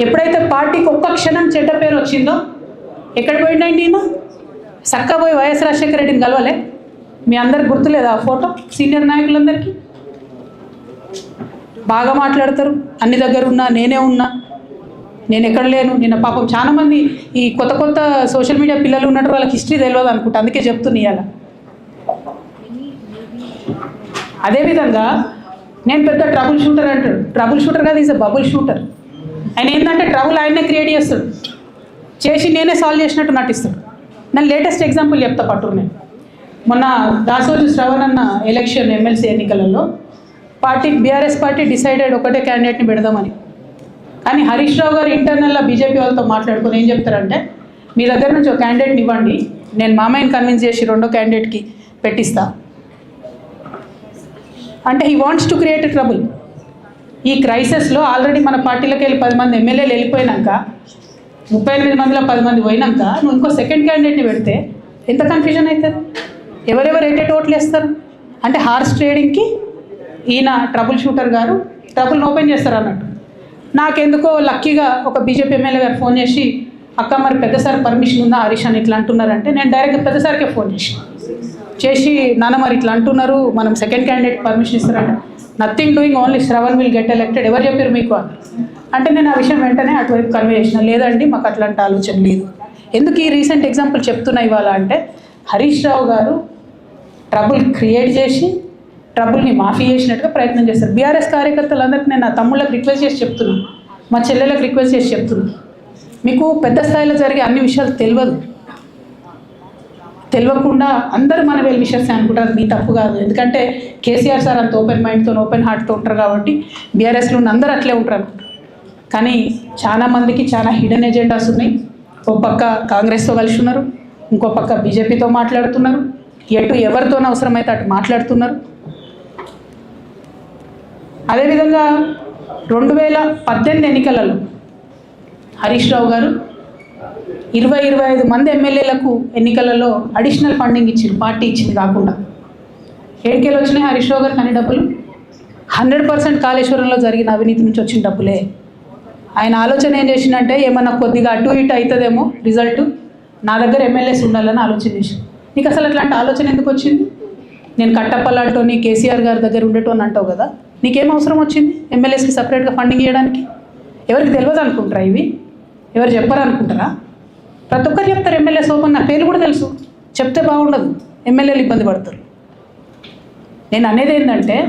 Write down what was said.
ఎప్పుడైతే పార్టీకి ఒక్క క్షణం చెడ్డ పేరు వచ్చిందో ఎక్కడ పోయిండండి ఈయన? చక్కగా పోయి వైఎస్ రాజశేఖర రెడ్డిని కలవలే? మీ అందరికి గుర్తులేదు ఆ ఫోటో? సీనియర్ నాయకులందరికీ బాగా మాట్లాడతారు, అన్ని దగ్గర ఉన్నా, నేనే ఉన్నా, నేను ఎక్కడ లేను. నిన్న పాపం చాలామంది ఈ కొత్త కొత్త సోషల్ మీడియా పిల్లలు ఉన్నట్టు వాళ్ళకి హిస్టరీ తెలియదు అనుకుంటా, అందుకే చెప్తున్నా ఇవాళ. అదేవిధంగా నేను పెద్ద ట్రబుల్ షూటర్ అంటాడు. ట్రబుల్ షూటర్ కాదు, ఈజ్ అ బబుల్ షూటర్. ఆయన ఏంటంటే ట్రబుల్ ఆయనే క్రియేట్ చేస్తాడు, చేసి నేనే సాల్వ్ చేసినట్టు నటిస్తాడు. నేను లేటెస్ట్ ఎగ్జాంపుల్ చెప్తా పట్టురు. నేను మొన్న దాసోజు శ్రవణ్ అన్న ఎలక్షన్ ఎమ్మెల్సీ ఎన్నికలలో బీఆర్ఎస్ పార్టీ డిసైడెడ్ ఒకటే క్యాండిడేట్ని పెడదామని. కానీ హరీష్ రావు గారు ఇంటర్నల్గా బీజేపీ వాళ్ళతో మాట్లాడుకొని ఏం చెప్తారంటే, మీ దగ్గర నుంచి ఒక క్యాండిడేట్ని ఇవ్వండి, నేను మామయ్యని కన్విన్స్ చేసి రెండో క్యాండిడేట్కి పెట్టిస్తా అంటే he wants to create trouble. ఈ క్రైసిస్లో ఆల్రెడీ మన పార్టీలోకి వెళ్ళి 10 మంది ఎమ్మెల్యేలు వెళ్ళిపోయినాక, 38 మందిలో 10 మంది పోయినాక నువ్వు ఇంకో సెకండ్ క్యాండిడేట్ని పెడితే ఎంత కన్ఫ్యూజన్ అవుతుంది? ఎవరెవరు ఓట్లు వేస్తారు? అంటే హార్స్ ట్రేడింగ్కి ఈయన ట్రబుల్ షూటర్ గారు ట్రబుల్ని ఓపెన్ చేస్తారు అన్నట్టు. నాకెందుకో లక్కీగా ఒక బీజేపీ ఎమ్మెల్యే గారు ఫోన్ చేసి, అక్క మరి పెద్దసారి పర్మిషన్ ఉందా హరీష్ అని ఇట్లా అంటున్నారంటే, నేను డైరెక్ట్గా పెద్దసారికే ఫోన్ చేసి నాన్న మరి ఇట్లా అంటున్నారు, మనం సెకండ్ క్యాండిడేట్ పర్మిషన్ ఇస్తారంటే, nothing doing, only Shravan will get elected, ఎవరు చెప్పారు మీకు అని అంటే, నేను ఆ విషయం వెంటనే అటువైపు కన్వే చేసిన, లేదండి మాకు అట్లాంటి ఆలోచన లేదు. ఎందుకు ఈ రీసెంట్ ఎగ్జాంపుల్ చెప్తున్నా ఇవాళ అంటే, హరీష్ రావు గారు ట్రబుల్ క్రియేట్ చేసి ట్రబుల్ని మాఫీ చేసినట్టుగా ప్రయత్నం చేస్తారు. బీఆర్ఎస్ కార్యకర్తలందరికీ నేను నా తమ్ముళ్ళకి రిక్వెస్ట్ చేసి చెప్తున్నాను, మా చెల్లెలకు రిక్వెస్ట్ చేసి చెప్తున్నాను, మీకు పెద్ద స్థాయిలో జరిగే అన్ని విషయాలు తెలియకుండా అందరూ మన వెల్ విషయస్ అనుకుంటారు. మీ తప్పు కాదు, ఎందుకంటే కేసీఆర్ సార్ అంత ఓపెన్ మైండ్తో ఓపెన్ హార్ట్తో ఉంటారు కాబట్టి బీఆర్ఎస్లో ఉన్న అందరూ అట్లే ఉంటారు అనుకుంటారు. కానీ చాలా మందికి చాలా హిడెన్ ఎజెండాస్ ఉన్నాయి. ఒక పక్క కాంగ్రెస్తో కలిసి ఉన్నారు, ఇంకో పక్క బీజేపీతో మాట్లాడుతున్నారు, ఎటు ఎవరితోనూ అవసరమైతే అటు మాట్లాడుతున్నారు. అదేవిధంగా 2018 ఎన్నికలలో హరీష్ రావు గారు 20-25 మంది ఎమ్మెల్యేలకు ఎన్నికలలో అడిషనల్ ఫండింగ్ ఇచ్చారు, పార్టీ ఇచ్చింది కాకుండా. ఏడుకేళ్ళు వచ్చినాయి హరీష్ రావు గారికి అన్ని డబ్బులు? 100% కాళేశ్వరంలో జరిగిన అవినీతి నుంచి వచ్చిన డబ్బులే. ఆయన ఆలోచన ఏం చేసిందంటే, ఏమన్నా కొద్దిగా అటు ఇటు అవుతుందేమో రిజల్ట్, నా దగ్గర ఎమ్మెల్యేస్ ఉండాలని ఆలోచన చేసి. నీకు అసలు అట్లాంటి ఆలోచన ఎందుకు వచ్చింది? నేను కట్టప్పలాంటోని కేసీఆర్ గారి దగ్గర ఉండేటోని అంటావు కదా, నీకేం అవసరం వచ్చింది ఎమ్మెల్యేస్కి సపరేట్గా ఫండింగ్ ఇవ్వడానికి? ఎవరికి తెలియదు అనుకుంటారా? ఇవి ఎవరు చెప్పరు అనుకుంటారా? ప్రతి ఒక్కరు చెప్తారు ఎమ్మెల్యేస్ ఓపెన్, నా పేరు కూడా తెలుసు, చెప్తే బాగుండదు, ఎమ్మెల్యేలు ఇబ్బంది పడతారు. నేను అనేది ఏంటంటే,